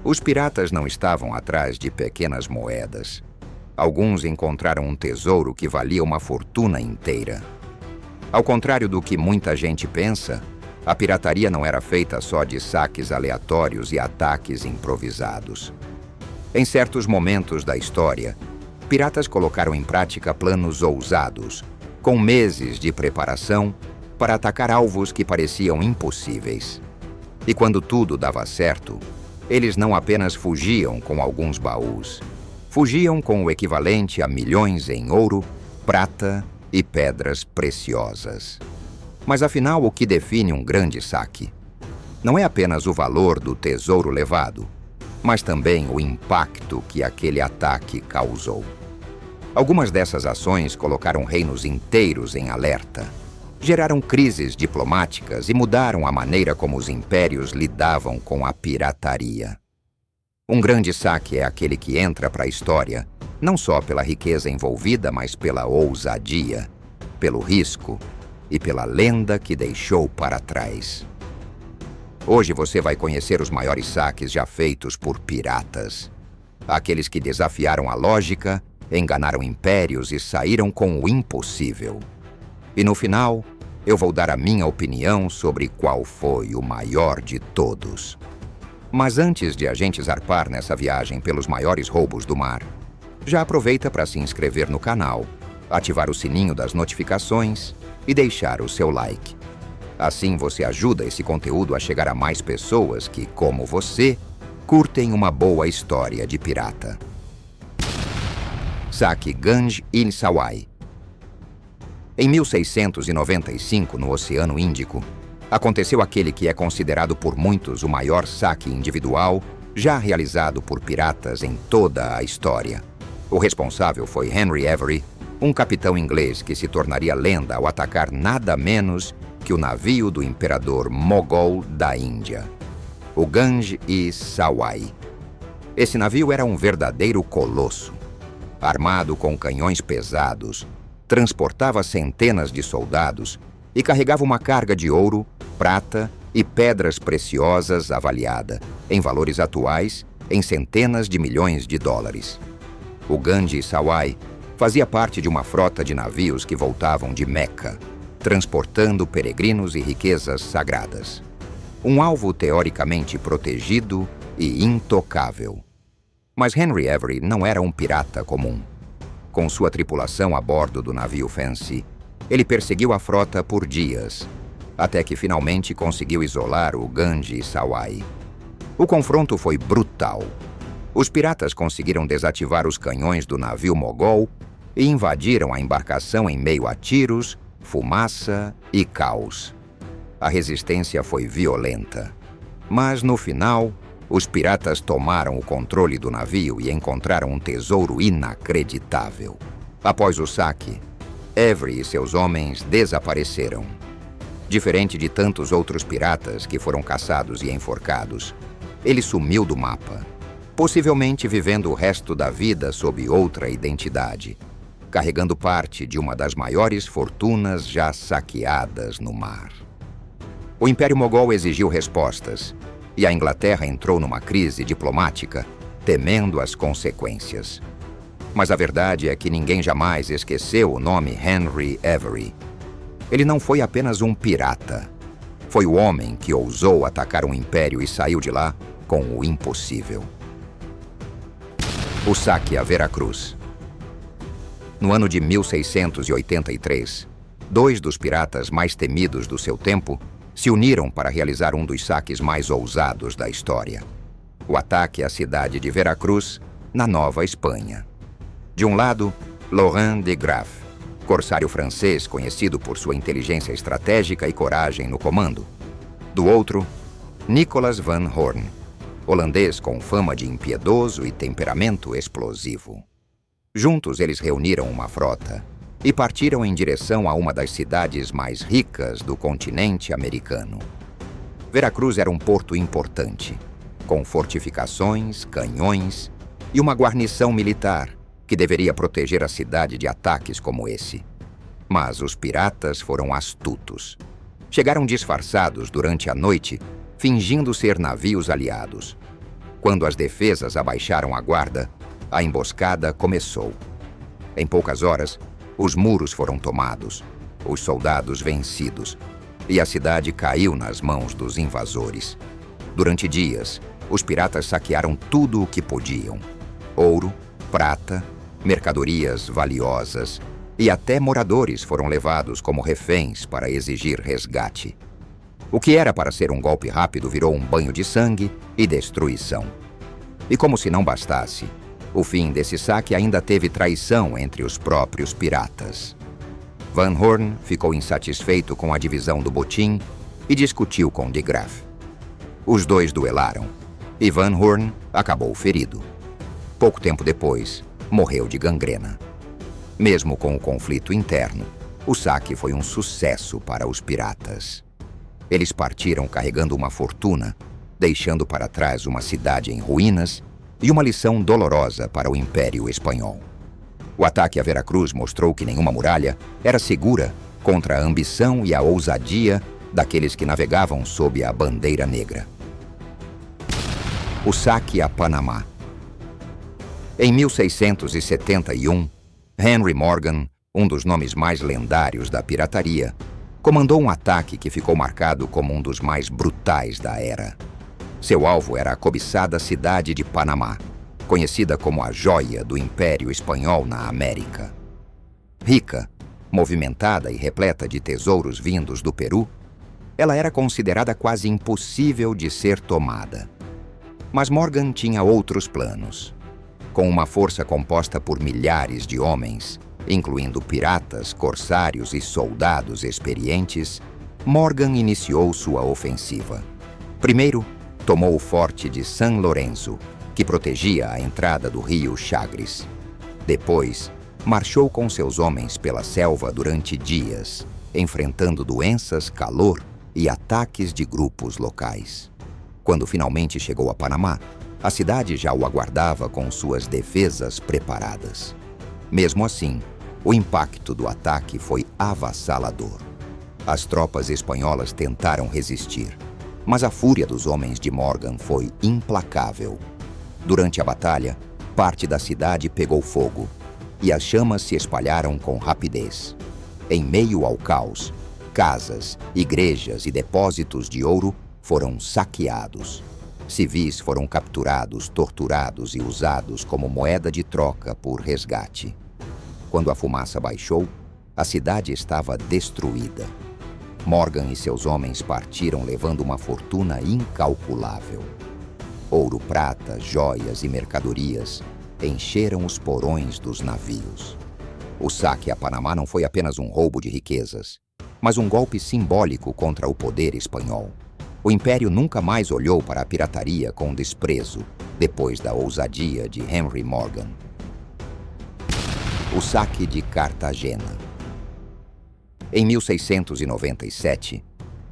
Os piratas não estavam atrás de pequenas moedas. Alguns encontraram um tesouro que valia uma fortuna inteira. Ao contrário do que muita gente pensa, a pirataria não era feita só de saques aleatórios e ataques improvisados. Em certos momentos da história, piratas colocaram em prática planos ousados, com meses de preparação, para atacar alvos que pareciam impossíveis. E quando tudo dava certo, eles não apenas fugiam com alguns baús, fugiam com o equivalente a milhões em ouro, prata e pedras preciosas. Mas afinal, o que define um grande saque? Não é apenas o valor do tesouro levado, mas também o impacto que aquele ataque causou. Algumas dessas ações colocaram reinos inteiros em alerta, geraram crises diplomáticas e mudaram a maneira como os impérios lidavam com a pirataria. Um grande saque é aquele que entra para a história, não só pela riqueza envolvida, mas pela ousadia, pelo risco e pela lenda que deixou para trás. Hoje você vai conhecer os maiores saques já feitos por piratas. Aqueles que desafiaram a lógica, enganaram impérios e saíram com o impossível. E no final, eu vou dar a minha opinião sobre qual foi o maior de todos. Mas antes de a gente zarpar nessa viagem pelos maiores roubos do mar, já aproveita para se inscrever no canal, ativar o sininho das notificações e deixar o seu like. Assim você ajuda esse conteúdo a chegar a mais pessoas que, como você, curtem uma boa história de pirata. Saque Ganj in Sawai. Em 1695, no Oceano Índico, aconteceu aquele que é considerado por muitos o maior saque individual já realizado por piratas em toda a história. O responsável foi Henry Avery, um capitão inglês que se tornaria lenda ao atacar nada menos que o navio do imperador mogol da Índia, o Ganj in Sawai. Esse navio era um verdadeiro colosso. Armado com canhões pesados, transportava centenas de soldados e carregava uma carga de ouro, prata e pedras preciosas avaliada, em valores atuais, em centenas de milhões de dólares. O Ganj in Sawai fazia parte de uma frota de navios que voltavam de Meca, transportando peregrinos e riquezas sagradas. Um alvo teoricamente protegido e intocável. Mas Henry Avery não era um pirata comum. Com sua tripulação a bordo do navio Fancy, ele perseguiu a frota por dias, até que finalmente conseguiu isolar o Ganj in Sawai. O confronto foi brutal. Os piratas conseguiram desativar os canhões do navio mogol e invadiram a embarcação em meio a tiros, fumaça e caos. A resistência foi violenta, mas no final, os piratas tomaram o controle do navio e encontraram um tesouro inacreditável. Após o saque, Avery e seus homens desapareceram. Diferente de tantos outros piratas que foram caçados e enforcados, ele sumiu do mapa, possivelmente vivendo o resto da vida sob outra identidade, carregando parte de uma das maiores fortunas já saqueadas no mar. O Império Mogol exigiu respostas, e a Inglaterra entrou numa crise diplomática, temendo as consequências. Mas a verdade é que ninguém jamais esqueceu o nome Henry Avery. Ele não foi apenas um pirata. Foi o homem que ousou atacar um império e saiu de lá com o impossível. O saque a Veracruz. No ano de 1683, dois dos piratas mais temidos do seu tempo se uniram para realizar um dos saques mais ousados da história. O ataque à cidade de Veracruz, na Nova Espanha. De um lado, Laurent de Graff, corsário francês conhecido por sua inteligência estratégica e coragem no comando. Do outro, Nicolas van Horn, holandês com fama de impiedoso e temperamento explosivo. Juntos eles reuniram uma frota e partiram em direção a uma das cidades mais ricas do continente americano. Veracruz era um porto importante, com fortificações, canhões e uma guarnição militar que deveria proteger a cidade de ataques como esse. Mas os piratas foram astutos. Chegaram disfarçados durante a noite, fingindo ser navios aliados. Quando as defesas abaixaram a guarda, a emboscada começou. Em poucas horas, os muros foram tomados, os soldados vencidos, e a cidade caiu nas mãos dos invasores. Durante dias, os piratas saquearam tudo o que podiam: ouro, prata, mercadorias valiosas, e até moradores foram levados como reféns para exigir resgate. O que era para ser um golpe rápido virou um banho de sangue e destruição. E como se não bastasse, o fim desse saque ainda teve traição entre os próprios piratas. Van Horn ficou insatisfeito com a divisão do botim e discutiu com de Graaf. Os dois duelaram, e Van Horn acabou ferido. Pouco tempo depois, morreu de gangrena. Mesmo com o conflito interno, o saque foi um sucesso para os piratas. Eles partiram carregando uma fortuna, deixando para trás uma cidade em ruínas e uma lição dolorosa para o Império Espanhol. O ataque a Veracruz mostrou que nenhuma muralha era segura contra a ambição e a ousadia daqueles que navegavam sob a bandeira negra. O saque a Panamá. Em 1671, Henry Morgan, um dos nomes mais lendários da pirataria, comandou um ataque que ficou marcado como um dos mais brutais da era. Seu alvo era a cobiçada cidade de Panamá, conhecida como a joia do Império Espanhol na América. Rica, movimentada e repleta de tesouros vindos do Peru, ela era considerada quase impossível de ser tomada. Mas Morgan tinha outros planos. Com uma força composta por milhares de homens, incluindo piratas, corsários e soldados experientes, Morgan iniciou sua ofensiva. Primeiro, tomou o forte de San Lorenzo, que protegia a entrada do rio Chagres. Depois, marchou com seus homens pela selva durante dias, enfrentando doenças, calor e ataques de grupos locais. Quando finalmente chegou a Panamá, a cidade já o aguardava com suas defesas preparadas. Mesmo assim, o impacto do ataque foi avassalador. As tropas espanholas tentaram resistir, mas a fúria dos homens de Morgan foi implacável. Durante a batalha, parte da cidade pegou fogo, e as chamas se espalharam com rapidez. Em meio ao caos, casas, igrejas e depósitos de ouro foram saqueados. Civis foram capturados, torturados e usados como moeda de troca por resgate. Quando a fumaça baixou, a cidade estava destruída. Morgan e seus homens partiram levando uma fortuna incalculável. Ouro, prata, joias e mercadorias encheram os porões dos navios. O saque a Panamá não foi apenas um roubo de riquezas, mas um golpe simbólico contra o poder espanhol. O Império nunca mais olhou para a pirataria com desprezo, depois da ousadia de Henry Morgan. O saque de Cartagena. Em 1697,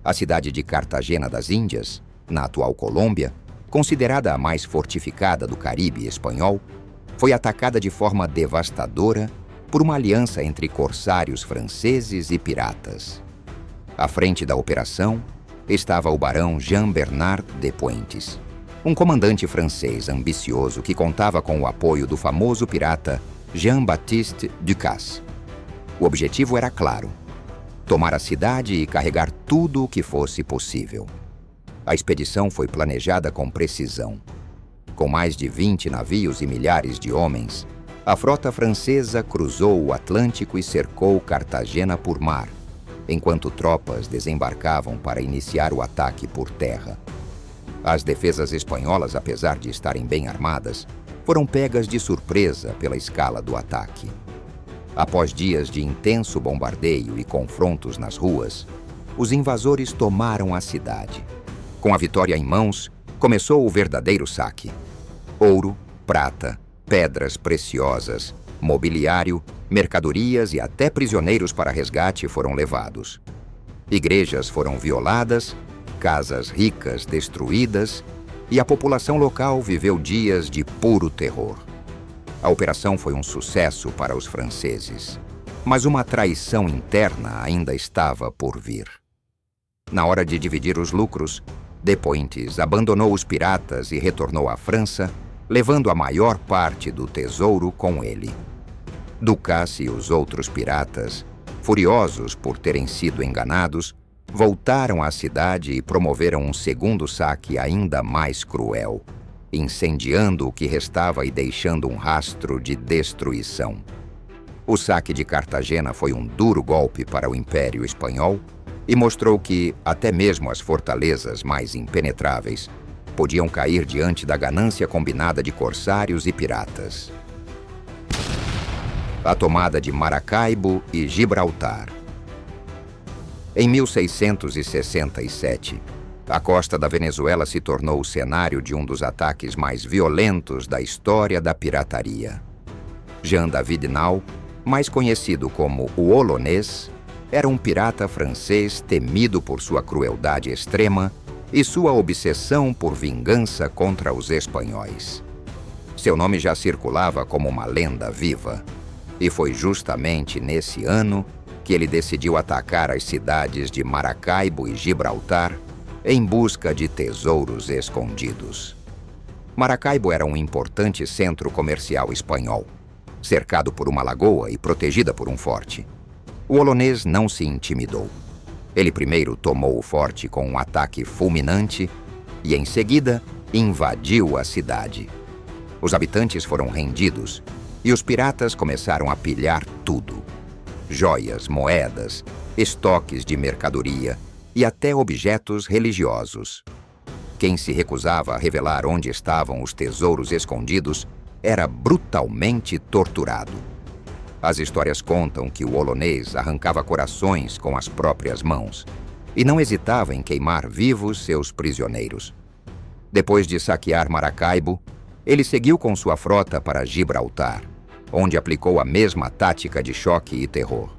a cidade de Cartagena das Índias, na atual Colômbia, considerada a mais fortificada do Caribe espanhol, foi atacada de forma devastadora por uma aliança entre corsários franceses e piratas. À frente da operação estava o barão Jean-Bernard de Pointes, um comandante francês ambicioso que contava com o apoio do famoso pirata Jean-Baptiste Ducasse. O objetivo era claro: tomar a cidade e carregar tudo o que fosse possível. A expedição foi planejada com precisão. Com mais de 20 navios e milhares de homens, a frota francesa cruzou o Atlântico e cercou Cartagena por mar, enquanto tropas desembarcavam para iniciar o ataque por terra. As defesas espanholas, apesar de estarem bem armadas, foram pegas de surpresa pela escala do ataque. Após dias de intenso bombardeio e confrontos nas ruas, os invasores tomaram a cidade. Com a vitória em mãos, começou o verdadeiro saque. Ouro, prata, pedras preciosas, mobiliário, mercadorias e até prisioneiros para resgate foram levados. Igrejas foram violadas, casas ricas destruídas e a população local viveu dias de puro terror. A operação foi um sucesso para os franceses, mas uma traição interna ainda estava por vir. Na hora de dividir os lucros, De Pointes abandonou os piratas e retornou à França, levando a maior parte do tesouro com ele. Ducasse e os outros piratas, furiosos por terem sido enganados, voltaram à cidade e promoveram um segundo saque ainda mais cruel, incendiando o que restava e deixando um rastro de destruição. O saque de Cartagena foi um duro golpe para o Império Espanhol e mostrou que até mesmo as fortalezas mais impenetráveis podiam cair diante da ganância combinada de corsários e piratas. A tomada de Maracaibo e Gibraltar. Em 1667, a costa da Venezuela se tornou o cenário de um dos ataques mais violentos da história da pirataria. Jean David Nau, mais conhecido como o Olonês, era um pirata francês temido por sua crueldade extrema e sua obsessão por vingança contra os espanhóis. Seu nome já circulava como uma lenda viva, e foi justamente nesse ano que ele decidiu atacar as cidades de Maracaibo e Gibraltar em busca de tesouros escondidos. Maracaibo era um importante centro comercial espanhol, cercado por uma lagoa e protegida por um forte. O Olonês não se intimidou. Ele primeiro tomou o forte com um ataque fulminante e, em seguida, invadiu a cidade. Os habitantes foram rendidos e os piratas começaram a pilhar tudo: joias, moedas, estoques de mercadoria e até objetos religiosos. Quem se recusava a revelar onde estavam os tesouros escondidos era brutalmente torturado. As histórias contam que o Olonês arrancava corações com as próprias mãos e não hesitava em queimar vivos seus prisioneiros. Depois de saquear Maracaibo, ele seguiu com sua frota para Gibraltar, onde aplicou a mesma tática de choque e terror.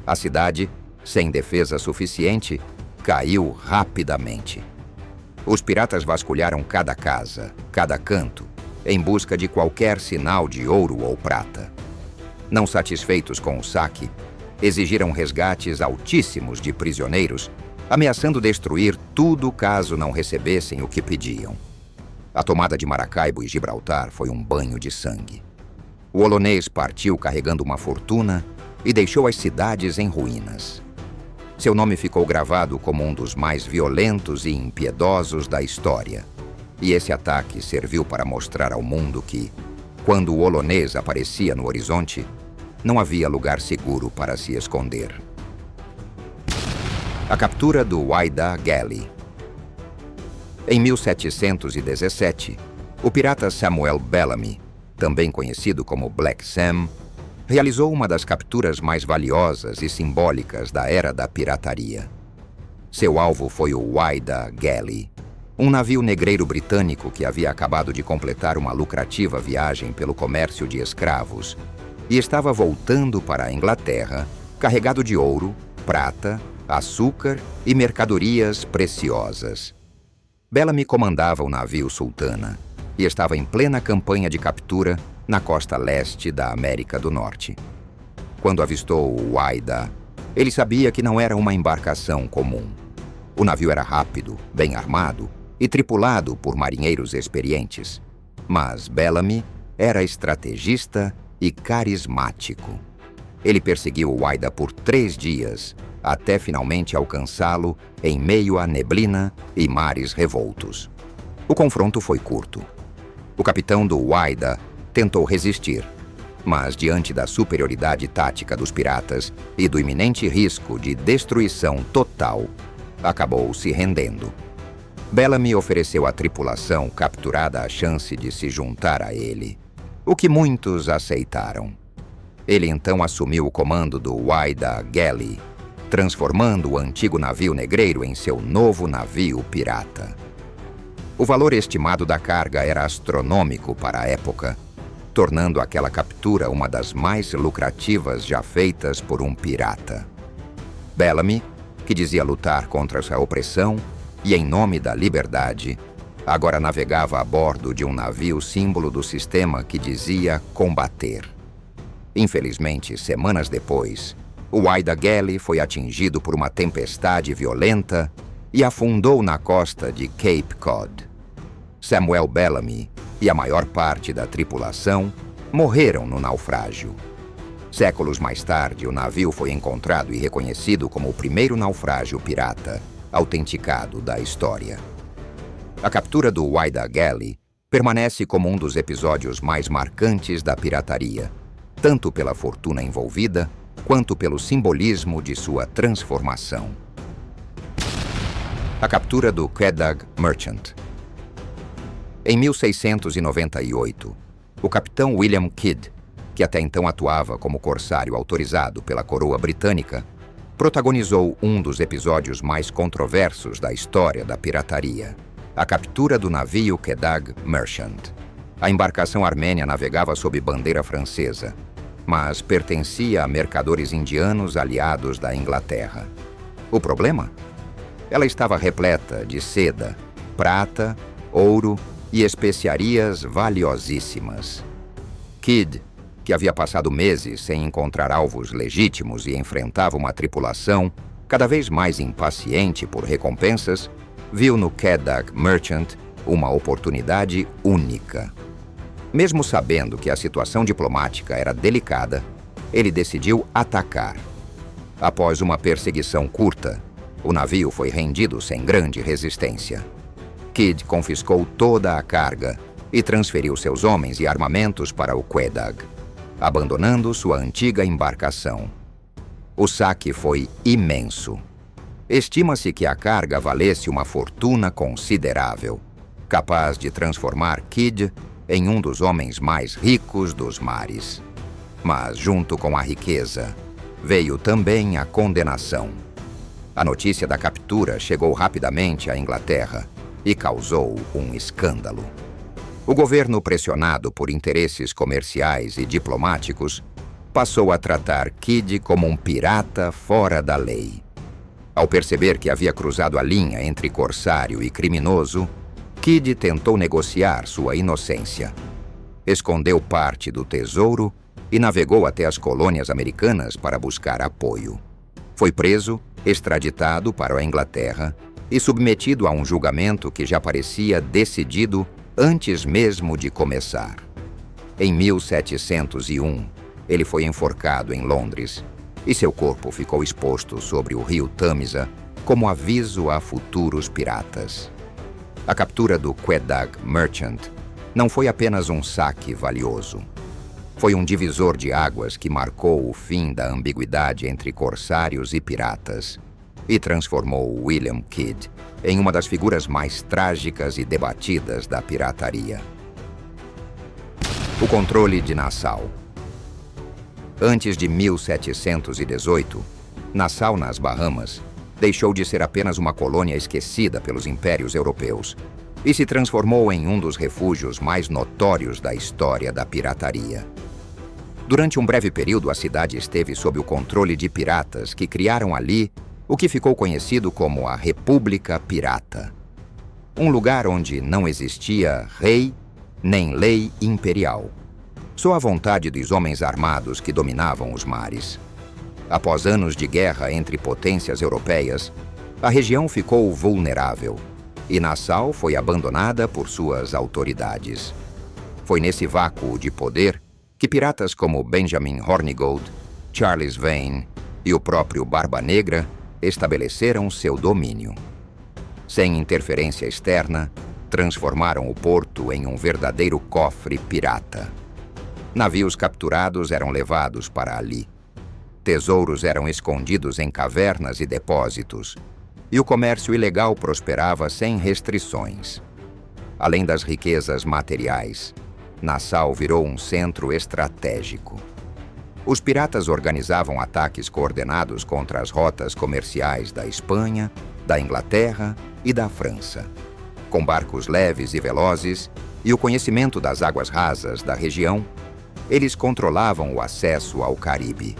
A cidade, sem defesa suficiente, caiu rapidamente. Os piratas vasculharam cada casa, cada canto, em busca de qualquer sinal de ouro ou prata. Não satisfeitos com o saque, exigiram resgates altíssimos de prisioneiros, ameaçando destruir tudo caso não recebessem o que pediam. A tomada de Maracaibo e Gibraltar foi um banho de sangue. O Olonês partiu carregando uma fortuna e deixou as cidades em ruínas. Seu nome ficou gravado como um dos mais violentos e impiedosos da história. E esse ataque serviu para mostrar ao mundo que, quando o Olonês aparecia no horizonte, não havia lugar seguro para se esconder. A captura do Whydah Galley. Em 1717, o pirata Samuel Bellamy, também conhecido como Black Sam, realizou uma das capturas mais valiosas e simbólicas da era da pirataria. Seu alvo foi o Whydah Galley, um navio negreiro britânico que havia acabado de completar uma lucrativa viagem pelo comércio de escravos e estava voltando para a Inglaterra, carregado de ouro, prata, açúcar e mercadorias preciosas. Bellamy comandava o navio Sultana e estava em plena campanha de captura na costa leste da América do Norte. Quando avistou o Whydah, ele sabia que não era uma embarcação comum. O navio era rápido, bem armado e tripulado por marinheiros experientes. Mas Bellamy era estrategista e carismático. Ele perseguiu o Whydah por 3 dias, até finalmente alcançá-lo em meio à neblina e mares revoltos. O confronto foi curto. O capitão do Whydah tentou resistir, mas diante da superioridade tática dos piratas e do iminente risco de destruição total, acabou se rendendo. Bellamy ofereceu à tripulação capturada a chance de se juntar a ele, o que muitos aceitaram. Ele então assumiu o comando do Whydah Galley, transformando o antigo navio negreiro em seu novo navio pirata. O valor estimado da carga era astronômico para a época, tornando aquela captura uma das mais lucrativas já feitas por um pirata. Bellamy, que dizia lutar contra essa opressão e em nome da liberdade, agora navegava a bordo de um navio símbolo do sistema que dizia combater. Infelizmente, semanas depois, o Whydah Galley foi atingido por uma tempestade violenta e afundou na costa de Cape Cod. Samuel Bellamy e a maior parte da tripulação morreram no naufrágio. Séculos mais tarde, o navio foi encontrado e reconhecido como o primeiro naufrágio pirata autenticado da história. A captura do Whydah Galley permanece como um dos episódios mais marcantes da pirataria, tanto pela fortuna envolvida, quanto pelo simbolismo de sua transformação. A captura do Quedagh Merchant. Em 1698, o capitão William Kidd, que até então atuava como corsário autorizado pela coroa britânica, protagonizou um dos episódios mais controversos da história da pirataria, a captura do navio Quedagh Merchant. A embarcação armênia navegava sob bandeira francesa, mas pertencia a mercadores indianos aliados da Inglaterra. O problema? Ela estava repleta de seda, prata, ouro e especiarias valiosíssimas. Kidd, que havia passado meses sem encontrar alvos legítimos e enfrentava uma tripulação cada vez mais impaciente por recompensas, viu no Quedagh Merchant uma oportunidade única. Mesmo sabendo que a situação diplomática era delicada, ele decidiu atacar. Após uma perseguição curta, o navio foi rendido sem grande resistência. Kidd confiscou toda a carga e transferiu seus homens e armamentos para o Quedagh, abandonando sua antiga embarcação. O saque foi imenso. Estima-se que a carga valesse uma fortuna considerável, capaz de transformar Kidd em um dos homens mais ricos dos mares. Mas, junto com a riqueza, veio também a condenação. A notícia da captura chegou rapidamente à Inglaterra e causou um escândalo. O governo, pressionado por interesses comerciais e diplomáticos, passou a tratar Kidd como um pirata fora da lei. Ao perceber que havia cruzado a linha entre corsário e criminoso, Kidd tentou negociar sua inocência. Escondeu parte do tesouro e navegou até as colônias americanas para buscar apoio. Foi preso, extraditado para a Inglaterra e submetido a um julgamento que já parecia decidido antes mesmo de começar. Em 1701, ele foi enforcado em Londres e seu corpo ficou exposto sobre o rio Tâmisa como aviso a futuros piratas. A captura do Quedagh Merchant não foi apenas um saque valioso. Foi um divisor de águas que marcou o fim da ambiguidade entre corsários e piratas e transformou William Kidd em uma das figuras mais trágicas e debatidas da pirataria. O controle de Nassau. Antes de 1718, Nassau, nas Bahamas, deixou de ser apenas uma colônia esquecida pelos impérios europeus e se transformou em um dos refúgios mais notórios da história da pirataria. Durante um breve período, a cidade esteve sob o controle de piratas que criaram ali o que ficou conhecido como a República Pirata. Um lugar onde não existia rei nem lei imperial. Só a vontade dos homens armados que dominavam os mares. Após anos de guerra entre potências europeias, a região ficou vulnerável e Nassau foi abandonada por suas autoridades. Foi nesse vácuo de poder que piratas como Benjamin Hornigold, Charles Vane e o próprio Barba Negra estabeleceram seu domínio. Sem interferência externa, transformaram o porto em um verdadeiro cofre pirata. Navios capturados eram levados para ali. Tesouros eram escondidos em cavernas e depósitos, e o comércio ilegal prosperava sem restrições. Além das riquezas materiais, Nassau virou um centro estratégico. Os piratas organizavam ataques coordenados contra as rotas comerciais da Espanha, da Inglaterra e da França. Com barcos leves e velozes e o conhecimento das águas rasas da região, eles controlavam o acesso ao Caribe.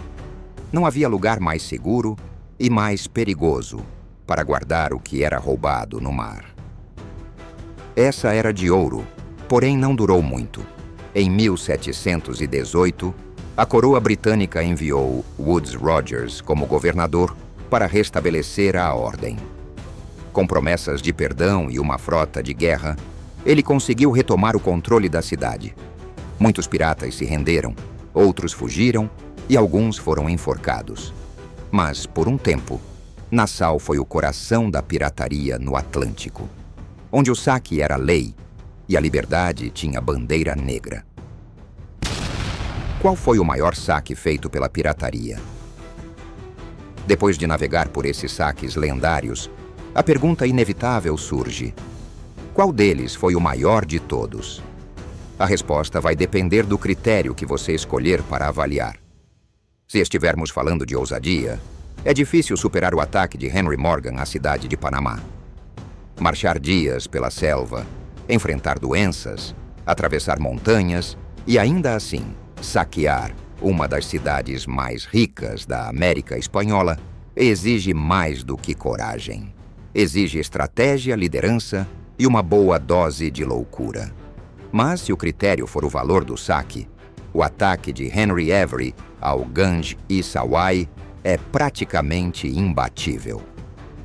Não havia lugar mais seguro e mais perigoso para guardar o que era roubado no mar. Essa era de ouro, porém não durou muito. Em 1718, a coroa britânica enviou Woodes Rogers como governador para restabelecer a ordem. Com promessas de perdão e uma frota de guerra, ele conseguiu retomar o controle da cidade. Muitos piratas se renderam, outros fugiram e alguns foram enforcados. Mas, por um tempo, Nassau foi o coração da pirataria no Atlântico, onde o saque era lei e a liberdade tinha bandeira negra. Qual foi o maior saque feito pela pirataria? Depois de navegar por esses saques lendários, a pergunta inevitável surge: qual deles foi o maior de todos? A resposta vai depender do critério que você escolher para avaliar. Se estivermos falando de ousadia, é difícil superar o ataque de Henry Morgan à cidade de Panamá. Marchar dias pela selva, enfrentar doenças, atravessar montanhas e, ainda assim, saquear uma das cidades mais ricas da América Espanhola exige mais do que coragem. Exige estratégia, liderança e uma boa dose de loucura. Mas, se o critério for o valor do saque, o ataque de Henry Avery ao Ganges e Sawai é praticamente imbatível.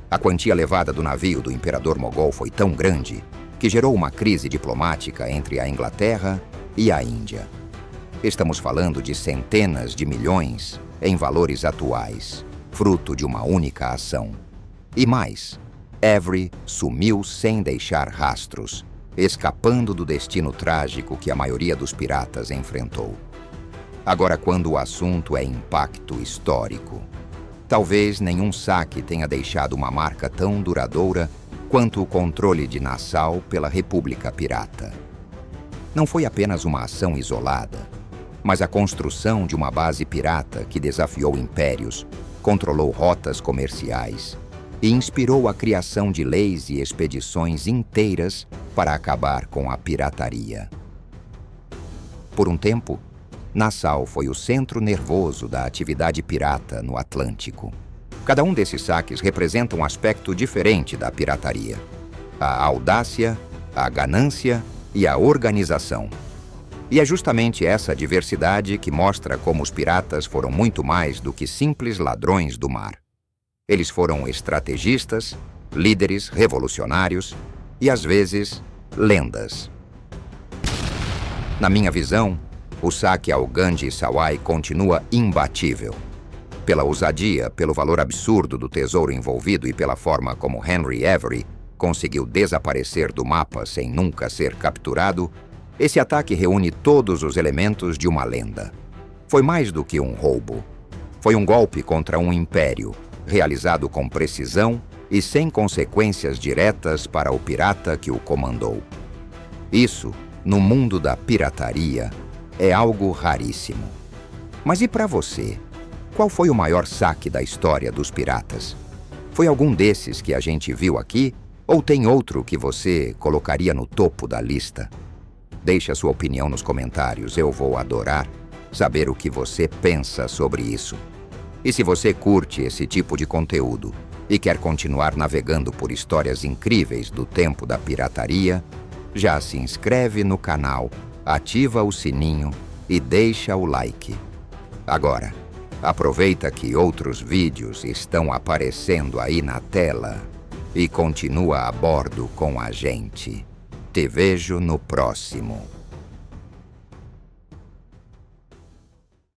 A quantia levada do navio do imperador mogol foi tão grande que gerou uma crise diplomática entre a Inglaterra e a Índia. Estamos falando de centenas de milhões em valores atuais, fruto de uma única ação. E mais, Avery sumiu sem deixar rastros, escapando do destino trágico que a maioria dos piratas enfrentou. Agora, quando o assunto é impacto histórico, talvez nenhum saque tenha deixado uma marca tão duradoura quanto o controle de Nassau pela República Pirata. Não foi apenas uma ação isolada, mas a construção de uma base pirata que desafiou impérios, controlou rotas comerciais e inspirou a criação de leis e expedições inteiras para acabar com a pirataria. Por um tempo, Nassau foi o centro nervoso da atividade pirata no Atlântico. Cada um desses saques representa um aspecto diferente da pirataria: a audácia, a ganância e a organização. E é justamente essa diversidade que mostra como os piratas foram muito mais do que simples ladrões do mar. Eles foram estrategistas, líderes revolucionários e, às vezes, lendas. Na minha visão, o saque ao Ganges e Sawai continua imbatível. Pela ousadia, pelo valor absurdo do tesouro envolvido e pela forma como Henry Avery conseguiu desaparecer do mapa sem nunca ser capturado, esse ataque reúne todos os elementos de uma lenda. Foi mais do que um roubo. Foi um golpe contra um império, realizado com precisão e sem consequências diretas para o pirata que o comandou. Isso, no mundo da pirataria, é algo raríssimo. Mas e para você? Qual foi o maior saque da história dos piratas? Foi algum desses que a gente viu aqui? Ou tem outro que você colocaria no topo da lista? Deixe a sua opinião nos comentários, eu vou adorar saber o que você pensa sobre isso. E se você curte esse tipo de conteúdo e quer continuar navegando por histórias incríveis do tempo da pirataria, já se inscreve no canal, ativa o sininho e deixa o like. Agora, aproveita que outros vídeos estão aparecendo aí na tela e continua a bordo com a gente. Te vejo no próximo.